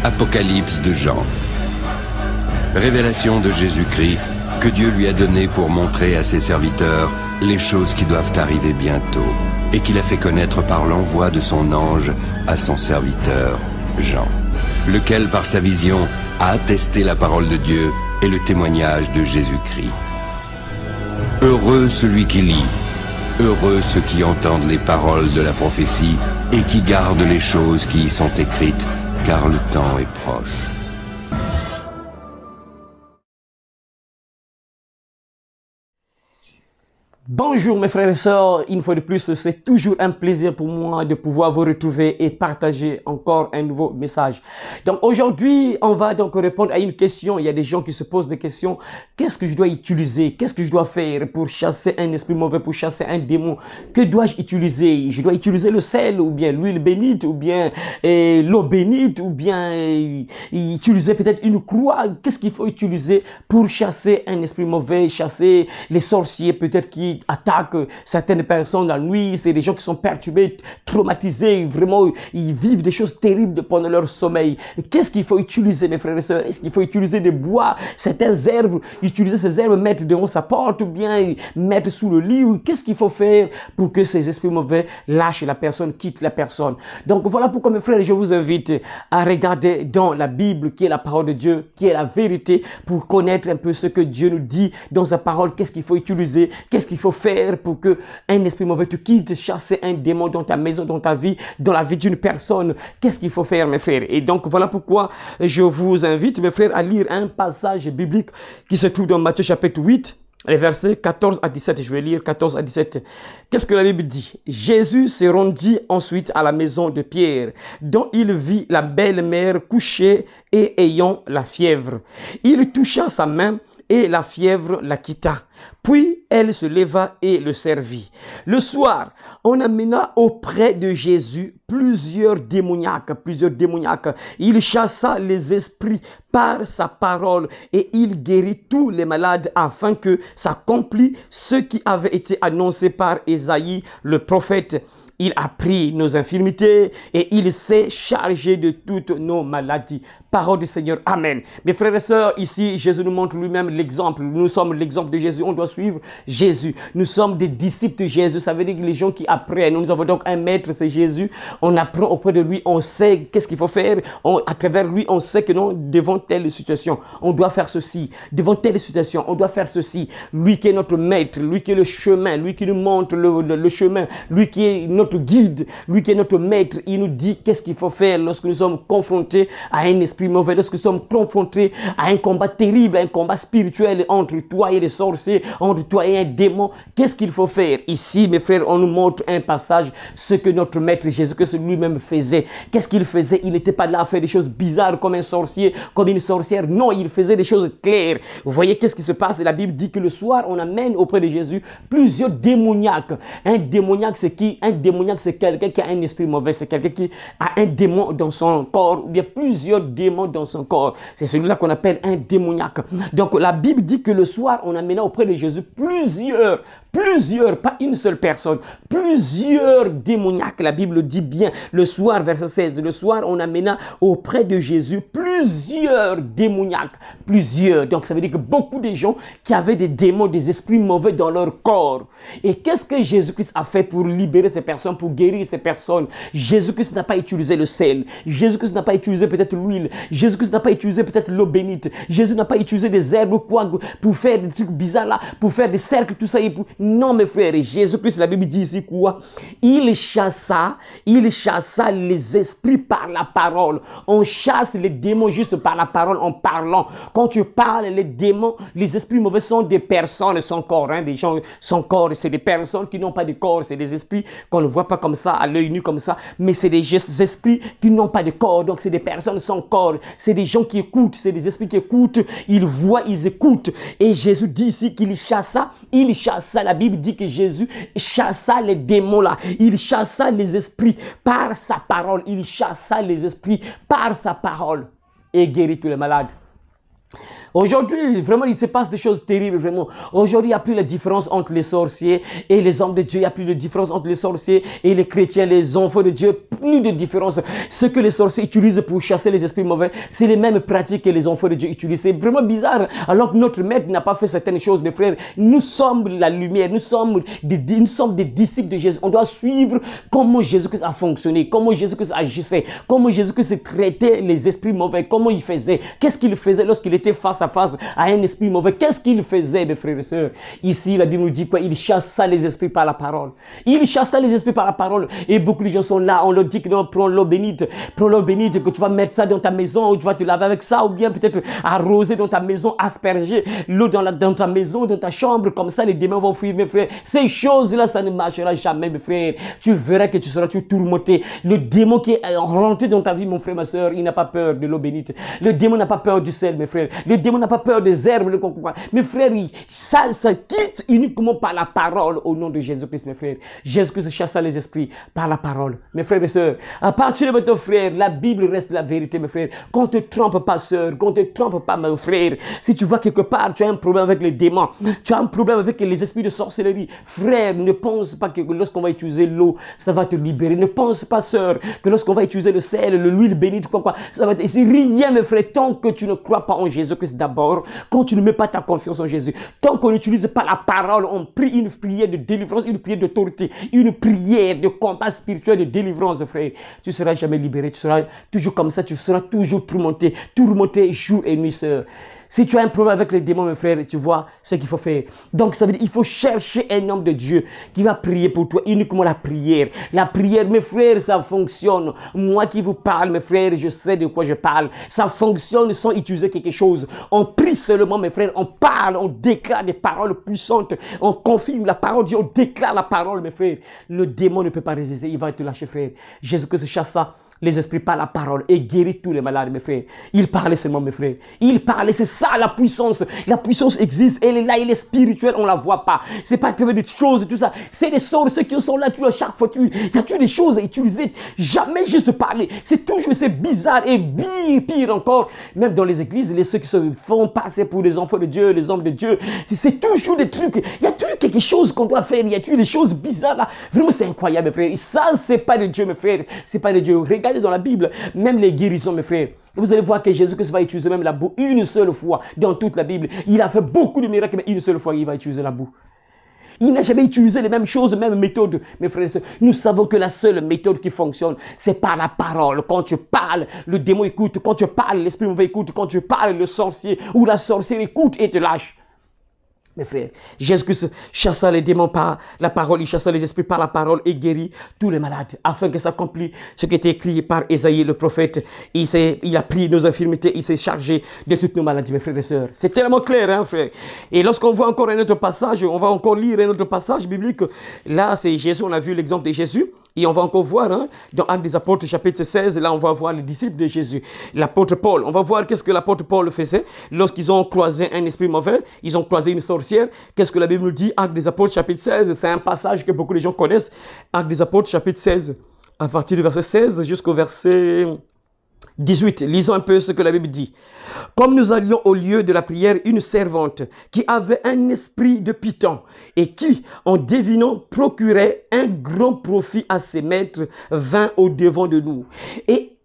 Apocalypse de Jean. Révélation de Jésus-Christ que Dieu lui a donnée pour montrer à ses serviteurs les choses qui doivent arriver bientôt et qu'il a fait connaître par l'envoi de son ange à son serviteur Jean, lequel par sa vision a attesté la parole de Dieu et le témoignage de Jésus-Christ. Heureux celui qui lit, heureux ceux qui entendent les paroles de la prophétie et qui gardent les choses qui y sont écrites, car le temps est proche. Bonjour mes frères et sœurs, une fois de plus, c'est toujours un plaisir pour moi de pouvoir vous retrouver et partager encore un nouveau message. Donc aujourd'hui, on va donc répondre à une question. Il y a des gens qui se posent des questions. Qu'est-ce que je dois utiliser? Qu'est-ce que je dois faire pour chasser un esprit mauvais, pour chasser un démon? Que dois-je utiliser? Je dois utiliser le sel ou bien l'huile bénite ou bien l'eau bénite ou bien utiliser peut-être une croix? Qu'est-ce qu'il faut utiliser pour chasser un esprit mauvais, chasser les sorciers peut-être qui attaquent certaines personnes la nuit? C'est des gens qui sont perturbés, traumatisés, vraiment, ils vivent des choses terribles pendant leur sommeil. Qu'est-ce qu'il faut utiliser, mes frères et sœurs? Est-ce qu'il faut utiliser des bois, certaines herbes, utiliser ces herbes, mettre devant sa porte ou bien mettre sous le lit? Qu'est-ce qu'il faut faire pour que ces esprits mauvais lâchent la personne, quittent la personne? Donc voilà pourquoi, mes frères, je vous invite à regarder dans la Bible, qui est la parole de Dieu, qui est la vérité, pour connaître un peu ce que Dieu nous dit dans sa parole. Qu'est-ce qu'il faut utiliser? Qu'est-ce qu'il faut faire pour que un esprit mauvais te quitte, chasser un démon dans ta maison, dans ta vie, dans la vie d'une personne? Qu'est-ce qu'il faut faire, mes frères? Et donc voilà pourquoi je vous invite, mes frères, à lire un passage biblique qui se trouve dans Matthieu chapitre 8, les versets 14 à 17. Je vais lire 14 à 17. Qu'est-ce que la Bible dit? Jésus se rendit ensuite à la maison de Pierre, dont il vit la belle-mère couchée et ayant la fièvre. Il toucha sa main et la fièvre la quitta. Puis elle se leva et le servit. Le soir, on amena auprès de Jésus plusieurs démoniaques. Il chassa les esprits par sa parole et il guérit tous les malades afin que s'accomplisse ce qui avait été annoncé par Ésaïe le prophète. Il a pris nos infirmités et il s'est chargé de toutes nos maladies. Parole du Seigneur. Amen. Mes frères et sœurs, ici, Jésus nous montre lui-même l'exemple. Nous sommes l'exemple de Jésus. On doit suivre Jésus. Nous sommes des disciples de Jésus. Ça veut dire que les gens qui apprennent. Nous avons donc un maître, c'est Jésus. On apprend auprès de lui. On sait qu'est-ce qu'il faut faire. À travers lui, on sait que non, devant telle situation, on doit faire ceci. Devant telle situation, on doit faire ceci. Lui qui est notre maître, lui qui est le chemin, lui qui nous montre le chemin, lui qui est notre guide, lui qui est notre maître. Il nous dit qu'est-ce qu'il faut faire lorsque nous sommes confrontés à un esprit mauvais, lorsque nous sommes confrontés à un combat terrible, un combat spirituel entre toi et les sorciers, entre toi et un démon. Qu'est-ce qu'il faut faire? Ici, mes frères, on nous montre un passage, ce que notre maître Jésus-Christ lui-même faisait. Qu'est-ce qu'il faisait? Il n'était pas là à faire des choses bizarres comme un sorcier, comme une sorcière. Non, il faisait des choses claires. Vous voyez qu'est-ce qui se passe? La Bible dit que le soir, on amène auprès de Jésus plusieurs démoniaques. Un démoniaque, c'est qui? Un démoniaque, c'est quelqu'un qui a un esprit mauvais. C'est quelqu'un qui a un démon dans son corps, ou bien plusieurs démons dans son corps. C'est celui-là qu'on appelle un démoniaque. Donc la Bible dit que le soir, on amena auprès de Jésus plusieurs, pas une seule personne, plusieurs démoniaques. La Bible dit bien, le soir, verset 16, le soir, on amena auprès de Jésus plusieurs démoniaques. Plusieurs. Donc ça veut dire que beaucoup de gens qui avaient des démons, des esprits mauvais dans leur corps. Et qu'est-ce que Jésus-Christ a fait pour libérer ces personnes, pour guérir ces personnes? Jésus-Christ n'a pas utilisé le sel. Jésus-Christ n'a pas utilisé peut-être l'huile. Jésus-Christ n'a pas utilisé peut-être l'eau bénite. Jésus n'a pas utilisé des herbes quoi, pour faire des trucs bizarres là, pour faire des cercles, tout ça. Non, mes frères, Jésus-Christ, la Bible dit ici quoi? Il chassa les esprits par la parole. On chasse les démons juste par la parole, en parlant. Quand tu parles, les démons, les esprits mauvais sont des personnes sans corps. Des gens sans corps, c'est des personnes qui n'ont pas de corps. C'est des esprits qu'on ne voit pas comme ça, à l'œil nu comme ça. Mais c'est des esprits qui n'ont pas de corps. Donc c'est des personnes sans corps. C'est des gens qui écoutent. C'est des esprits qui écoutent. Ils voient, ils écoutent. Et Jésus dit ici qu'il chassa. La Bible dit que Jésus chassa les démons là. Il chassa les esprits par sa parole. Il chassa les esprits par sa parole et guérit tous les malades. Aujourd'hui, vraiment, il se passe des choses terribles, vraiment. Aujourd'hui, il n'y a plus la différence entre les sorciers et les hommes de Dieu. Il n'y a plus de différence entre les sorciers et les chrétiens, les enfants de Dieu. Plus de différence. Ce que les sorciers utilisent pour chasser les esprits mauvais, c'est les mêmes pratiques que les enfants de Dieu utilisent. C'est vraiment bizarre. Alors que notre maître n'a pas fait certaines choses, mes frères. Nous sommes la lumière. Nous sommes des disciples de Jésus. On doit suivre comment Jésus-Christ a fonctionné, comment Jésus-Christ agissait, comment Jésus-Christ traitait les esprits mauvais, comment il faisait, qu'est-ce qu'il faisait lorsqu'il était face à face à un esprit mauvais, qu'est-ce qu'il faisait, mes frères et sœurs. Ici, la Bible nous dit quoi? Il chassa les esprits par la parole. Il chassa les esprits par la parole. Et beaucoup de gens sont là, on leur dit que non, prends l'eau bénite, que tu vas mettre ça dans ta maison, ou tu vas te laver avec ça, ou bien peut-être arroser dans ta maison, asperger l'eau dans ta maison, dans ta chambre, comme ça les démons vont fuir, mes frères. Ces choses-là, ça ne marchera jamais, mes frères. Tu verras que tu seras toujours tourmenté. Le démon qui est rentré dans ta vie, mon frère, ma soeur, il n'a pas peur de l'eau bénite. Le démon n'a pas peur du sel, mes frères. Le démon n'a pas peur des herbes, mes frères, ça quitte uniquement par la parole au nom de Jésus-Christ, mes frères. Jésus-Christ chassa les esprits par la parole. Mes frères et sœurs, à partir de votre frère, la Bible reste la vérité, mes frères. Qu'on ne te trompe pas, sœur, qu'on ne te trompe pas, mon frère. Si tu vois quelque part, tu as un problème avec les démons, tu as un problème avec les esprits de sorcellerie, frère, ne pense pas que lorsqu'on va utiliser l'eau, ça va te libérer. Ne pense pas, sœur, que lorsqu'on va utiliser le sel, l'huile bénite, ça va te... C'est rien, mes frères, tant que tu ne crois pas en Jésus-Christ d'abord, quand tu ne mets pas ta confiance en Jésus, tant qu'on n'utilise pas la parole, on prie une prière de délivrance, une prière d'autorité, une prière de combat spirituel de délivrance, frère. Tu ne seras jamais libéré, tu seras toujours comme ça, tu seras toujours tourmenté jour et nuit, sœur. Si tu as un problème avec les démons, mes frères, tu vois ce qu'il faut faire. Donc, ça veut dire qu'il faut chercher un homme de Dieu qui va prier pour toi, uniquement la prière. La prière, mes frères, ça fonctionne. Moi qui vous parle, mes frères, je sais de quoi je parle. Ça fonctionne sans utiliser quelque chose. On prie seulement, mes frères, on parle, on déclare des paroles puissantes. On confirme la parole de Dieu, on déclare la parole, mes frères. Le démon ne peut pas résister, il va te lâcher, frère. Jésus-Christ chassa les esprits par la parole et guérit tous les malades, mes frères. Il parlait seulement, mes frères. Il parlait, c'est ça la puissance. La puissance existe, elle est là, elle est spirituelle, on ne la voit pas. C'est pas à travers des choses, tout ça. C'est des sorts, ceux qui sont là, tu vois, chaque fois, il y a toujours des choses à utiliser. Jamais juste parler. C'est toujours, c'est bizarre et pire encore. Même dans les églises, ceux qui se font passer pour les enfants de Dieu, les hommes de Dieu, c'est toujours des trucs. Il y a toujours quelque chose qu'on doit faire. Il y a toujours des choses bizarres là. Vraiment, c'est incroyable, mes frères. Et ça, c'est pas de Dieu, mes frères. C'est pas de Dieu. Regardez dans la Bible, même les guérisons, mes frères. Vous allez voir que Jésus-Christ va utiliser même la boue une seule fois dans toute la Bible. Il a fait beaucoup de miracles, mais une seule fois, il va utiliser la boue. Il n'a jamais utilisé les mêmes choses, les mêmes méthodes, mes frères et sœurs. Nous savons que la seule méthode qui fonctionne, c'est par la parole. Quand tu parles, le démon écoute. Quand tu parles, l'esprit mauvais écoute. Quand tu parles, le sorcier ou la sorcière écoute et te lâche. Mes frères, Jésus-Christ chassa les démons par la parole, il chassa les esprits par la parole et guérit tous les malades, afin que s'accomplisse ce qui était écrit par Ésaïe le prophète. Il a pris nos infirmités, il s'est chargé de toutes nos maladies, mes frères et sœurs. C'est tellement clair, hein, frère. Et lorsqu'on voit encore un autre passage, on va encore lire un autre passage biblique. Là, c'est Jésus, on a vu l'exemple de Jésus. Et on va encore voir, hein, dans Actes des Apôtres, chapitre 16, là, on va voir les disciples de Jésus. L'apôtre Paul, on va voir qu'est-ce que l'apôtre Paul faisait lorsqu'ils ont croisé un esprit mauvais, ils ont croisé une sorcière. Qu'est-ce que la Bible nous dit? Actes des Apôtres, chapitre 16, c'est un passage que beaucoup de gens connaissent. Actes des Apôtres, chapitre 16, à partir du verset 16 jusqu'au verset 18. Lisons un peu ce que la Bible dit. Comme nous allions au lieu de la prière, une servante qui avait un esprit de python et qui, en devinant, procurait un grand profit à ses maîtres, vint au devant de nous et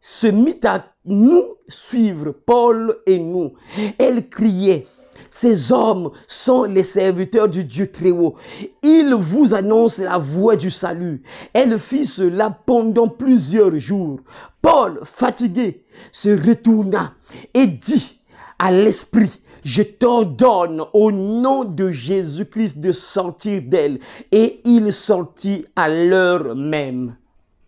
se mit à nous suivre, Paul et nous. Elle criait: ces hommes sont les serviteurs du Dieu très haut. Ils vous annoncent la voie du salut. Elle fit cela pendant plusieurs jours. Paul, fatigué, se retourna et dit à l'esprit: je t'ordonne au nom de Jésus-Christ de sortir d'elle. Et il sortit à l'heure même.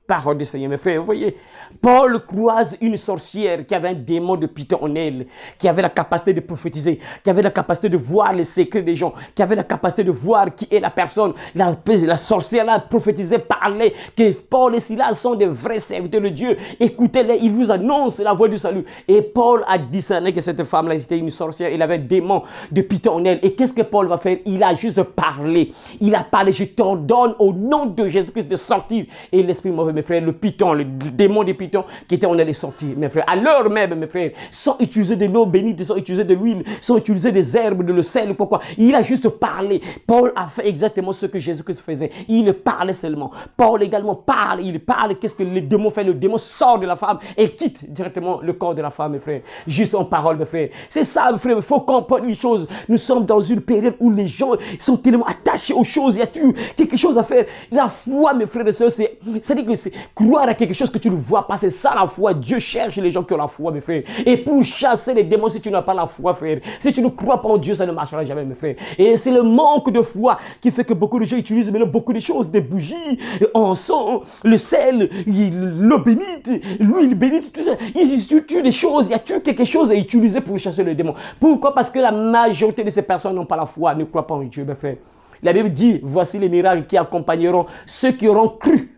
Parole du Seigneur, mes frères, vous voyez, Paul croise une sorcière qui avait un démon de python en elle, qui avait la capacité de prophétiser, qui avait la capacité de voir les secrets des gens, qui avait la capacité de voir qui est la personne. La sorcière là prophétisait, parlait que Paul et Silas sont des vrais serviteurs de Dieu. Écoutez-les, ils vous annoncent la voie du salut. Et Paul a discerné que cette femme-là était une sorcière, elle avait un démon de python en elle. Et qu'est-ce que Paul va faire? Il a juste parlé. Il a parlé: je t'ordonne au nom de Jésus-Christ de sortir. Et l'esprit mauvais, mes frères, le python, le démon des pythons qui était, on allait sortir, mes frères. À l'heure même, mes frères, sans utiliser de l'eau bénite, sans utiliser de l'huile, sans utiliser des herbes, de le sel, pourquoi? Il a juste parlé. Paul a fait exactement ce que Jésus-Christ faisait. Il parlait seulement. Paul également parle, il parle. Qu'est-ce que le démon fait? Le démon sort de la femme et quitte directement le corps de la femme, mes frères. Juste en parole, mes frères. C'est ça, mes frères. Il faut comprendre une chose. Nous sommes dans une période où les gens sont tellement attachés aux choses. Il y a quelque chose à faire. La foi, mes frères et sœurs, c'est-à-dire que c'est croire à quelque chose que tu ne vois pas. C'est ça la foi. Dieu cherche les gens qui ont la foi, mes frères. Et pour chasser les démons, si tu n'as pas la foi, frère, si tu ne crois pas en Dieu, ça ne marchera jamais, mes frères. Et c'est le manque de foi qui fait que beaucoup de gens utilisent maintenant beaucoup de choses, des bougies, encens, le sel, l'eau bénite, l'huile bénite, tout ça. Ils tuent des choses, il y a quelque chose à utiliser pour chasser les démons. Pourquoi? Parce que la majorité de ces personnes n'ont pas la foi, ne croient pas en Dieu, mes frères. La Bible dit, voici les miracles qui accompagneront ceux qui auront cru.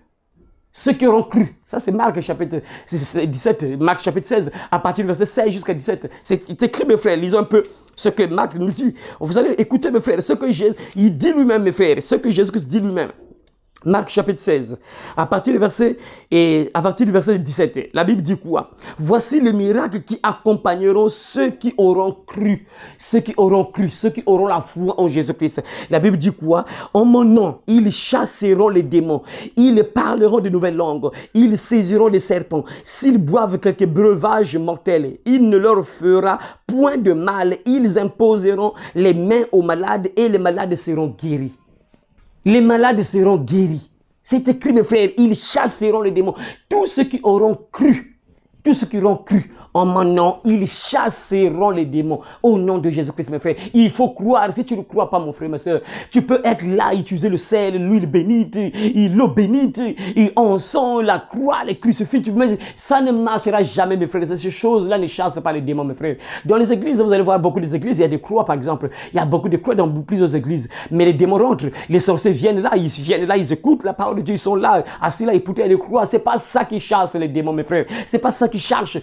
Ceux qui auront cru. Ça, c'est Marc chapitre 17, Marc chapitre 16, à partir du verset 16 jusqu'à 17. C'est écrit, mes frères. Lisons un peu ce que Marc nous dit. Vous allez écouter, mes frères, ce que Jésus dit lui-même, mes frères, ce que Jésus dit lui-même. Marc chapitre 16, à partir du verset 17, la Bible dit quoi? Voici les miracles qui accompagneront ceux qui auront cru, ceux qui auront cru, ceux qui auront la foi en Jésus-Christ. La Bible dit quoi? En mon nom, ils chasseront les démons, ils parleront de nouvelles langues, ils saisiront des serpents. S'ils boivent quelques breuvages mortels, il ne leur fera point de mal. Ils imposeront les mains aux malades et les malades seront guéris. Les malades seront guéris. C'est écrit, mes frères, ils chasseront les démons. Tous ceux qui auront cru, tous ceux qui auront cru en mon nom, ils chasseront les démons. Au nom de Jésus-Christ, mes frères. Il faut croire. Si tu ne crois pas, mon frère, ma soeur, tu peux être là, utiliser le sel, l'huile bénite, l'eau bénite, encens, la croix, les crucifix. Ça ne marchera jamais, mes frères. Ces choses-là ne chassent pas les démons, mes frères. Dans les églises, vous allez voir beaucoup d'églises, il y a des croix, par exemple. Il y a beaucoup de croix dans plusieurs églises. Mais les démons rentrent. Les sorciers viennent là, ils écoutent la parole de Dieu. Ils sont là, assis là, ils écoutent les croix. C'est pas ça qui chasse les démons, mes frères. C'est pas ça qui chasse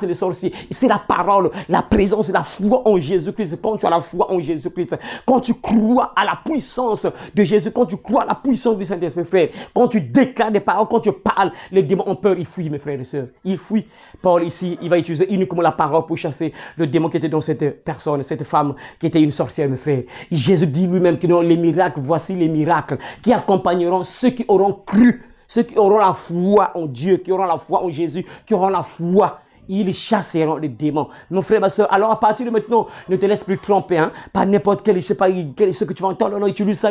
les sorciers. C'est la parole, la présence, la foi en Jésus-Christ. Quand tu as la foi en Jésus-Christ, quand tu crois à la puissance de Jésus, quand tu crois à la puissance du Saint-Esprit, frère, quand tu déclares des paroles, quand tu parles, les démons ont peur, ils fuient, mes frères et sœurs. Ils fuient. Paul ici, il va utiliser uniquement la parole pour chasser le démon qui était dans cette personne, cette femme qui était une sorcière, mes frères. Et Jésus dit lui-même que dans les miracles, voici les miracles qui accompagneront ceux qui auront cru, ceux qui auront la foi en Dieu, qui auront la foi en Jésus, qui auront la foi. Ils chasseront les démons. Mon frère, ma soeur, alors à partir de maintenant, ne te laisse plus tromper par n'importe quel, je sais pas, ce que tu vas entendre. Non, utilise ça.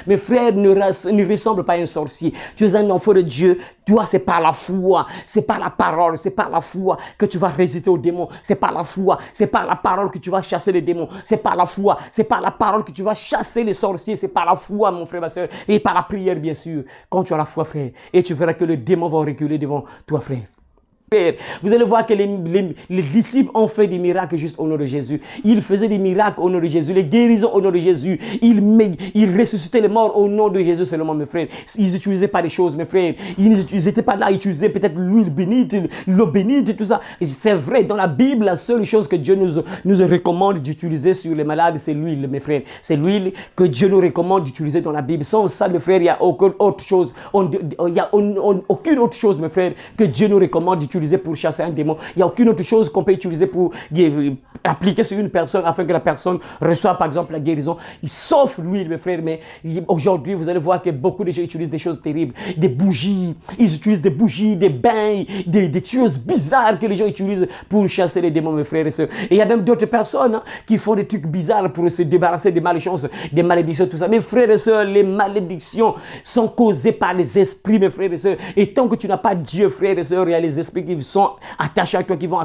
Mes frères, ne ressemble pas à un sorcier. Tu es un enfant de Dieu. Toi, c'est par la foi, c'est par la parole, c'est par la foi que tu vas résister aux démons. C'est par la foi, c'est par la parole que tu vas chasser les démons. C'est par la foi, c'est par la parole que tu vas chasser les sorciers. C'est par la foi, mon frère, ma soeur, et par la prière, bien sûr. Quand tu as la foi, frère, et tu verras que les démons vont reculer devant toi, frère. Vous allez voir que les disciples ont fait des miracles juste au nom de Jésus. Ils faisaient des miracles au nom de Jésus, les guérisons au nom de Jésus. Ils ressuscitaient les morts au nom de Jésus seulement, mes frères. Ils n'utilisaient pas des choses, mes frères. Ils n'étaient pas là, ils utilisaient peut-être l'huile bénite, l'eau bénite, tout ça. C'est vrai, dans la Bible, la seule chose que Dieu nous recommande d'utiliser sur les malades, c'est l'huile, mes frères. C'est l'huile que Dieu nous recommande d'utiliser dans la Bible. Sans ça, mes frères, il n'y a aucune autre chose. Il n'y a aucune autre chose, mes frères, que Dieu nous recommande d'utiliser pour chasser un démon. Il n'y a aucune autre chose qu'on peut utiliser pour appliquer sur une personne afin que la personne reçoive par exemple la guérison. Sauf l'huile, mes frères. Mais aujourd'hui, vous allez voir que beaucoup de gens utilisent des choses terribles. Des bougies. Ils utilisent des bougies, des bains, des choses bizarres que les gens utilisent pour chasser les démons, mes frères et sœurs. Et il y a même d'autres personnes qui font des trucs bizarres pour se débarrasser des malchances, des malédictions, tout ça. Mes frères et sœurs, les malédictions sont causées par les esprits, mes frères et sœurs. Et tant que tu n'as pas Dieu, frères et sœurs, il y a les esprits qui sont attachés à toi, qui vont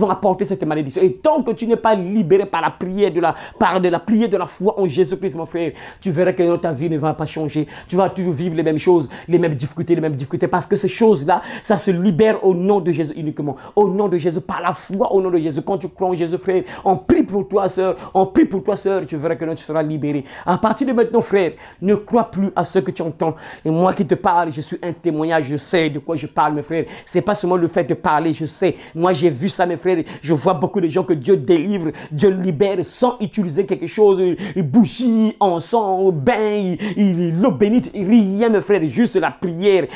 apporter cette malédiction. Et tant que tu n'es pas libéré par la prière de la foi en Jésus-Christ, mon frère, tu verras que ta vie ne va pas changer. Tu vas toujours vivre les mêmes choses, les mêmes difficultés, parce que ces choses-là, ça se libère au nom de Jésus uniquement. Au nom de Jésus, par la foi au nom de Jésus. Quand tu crois en Jésus, frère, on prie pour toi, sœur. On prie pour toi, sœur. Tu verras que tu seras libéré. À partir de maintenant, frère, ne crois plus à ce que tu entends. Et moi qui te parle, je suis un témoignage. Je sais de quoi je parle, mes frères. C'est pas seulement seulement le fait de parler, je sais. Moi, j'ai vu ça, mes frères. Je vois beaucoup de gens que Dieu délivre, Dieu libère sans utiliser quelque chose, bougie, encens, bain, l'eau bénite, rien, mes frères. Juste la prière,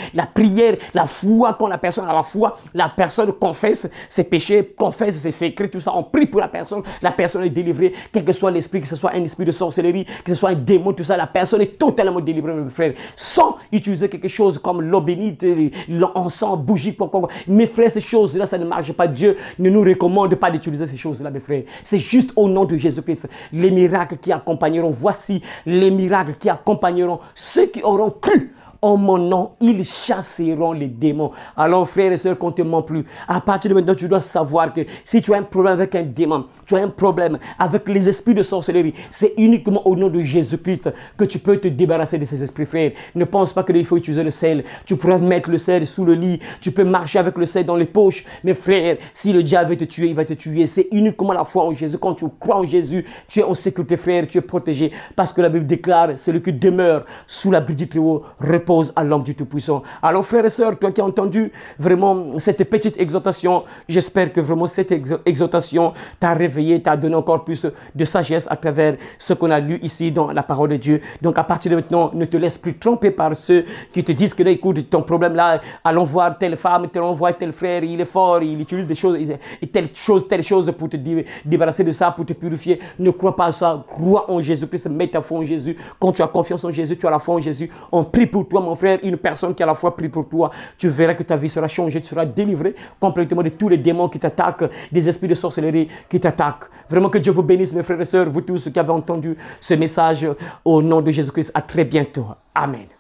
la foi. Quand la personne a la foi, la personne confesse ses péchés, confesse ses secrets, tout ça. On prie pour la personne est délivrée, quel que soit l'esprit, que ce soit un esprit de sorcellerie, que ce soit un démon, tout ça, la personne est totalement délivrée, mes frères, sans utiliser quelque chose comme l'eau bénite, l'encens, bougie, mes frères, ces choses-là, ça ne marche pas. Dieu ne nous recommande pas d'utiliser ces choses-là, mes frères. C'est juste au nom de Jésus-Christ. Les miracles qui accompagneront, voici les miracles qui accompagneront ceux qui auront cru. En mon nom, ils chasseront les démons. Alors, frères et sœurs, qu'on ne te ment plus. À partir de maintenant, tu dois savoir que si tu as un problème avec un démon, tu as un problème avec les esprits de sorcellerie, c'est uniquement au nom de Jésus-Christ que tu peux te débarrasser de ces esprits, frères. Ne pense pas qu'il faut utiliser le sel. Tu pourrais mettre le sel sous le lit. Tu peux marcher avec le sel dans les poches. Mais frère, si le diable veut te tuer, il va te tuer. C'est uniquement la foi en Jésus. Quand tu crois en Jésus, tu es en sécurité, frère. Tu es protégé. Parce que la Bible déclare, celui qui demeure sous l'abri du Très-Haut repose à l'homme du Tout-Puissant. Alors, frères et sœurs, toi qui as entendu vraiment cette petite exhortation, j'espère que vraiment cette exhortation t'a réveillé, t'a donné encore plus de sagesse à travers ce qu'on a lu ici dans la parole de Dieu. Donc, à partir de maintenant, ne te laisse plus tromper par ceux qui te disent que là, écoute, ton problème là, allons voir telle femme, allons voir tel frère, il est fort, il utilise des choses, telle chose pour te débarrasser de ça, pour te purifier. Ne crois pas à ça, crois en Jésus-Christ, mets ta foi en Jésus. Quand tu as confiance en Jésus, tu as la foi en Jésus. On prie pour toi, mon frère, une personne qui a la foi prie pour toi. Tu verras que ta vie sera changée, tu seras délivré complètement de tous les démons qui t'attaquent, des esprits de sorcellerie qui t'attaquent. Vraiment que Dieu vous bénisse, mes frères et sœurs, vous tous qui avez entendu ce message au nom de Jésus-Christ. À très bientôt. Amen.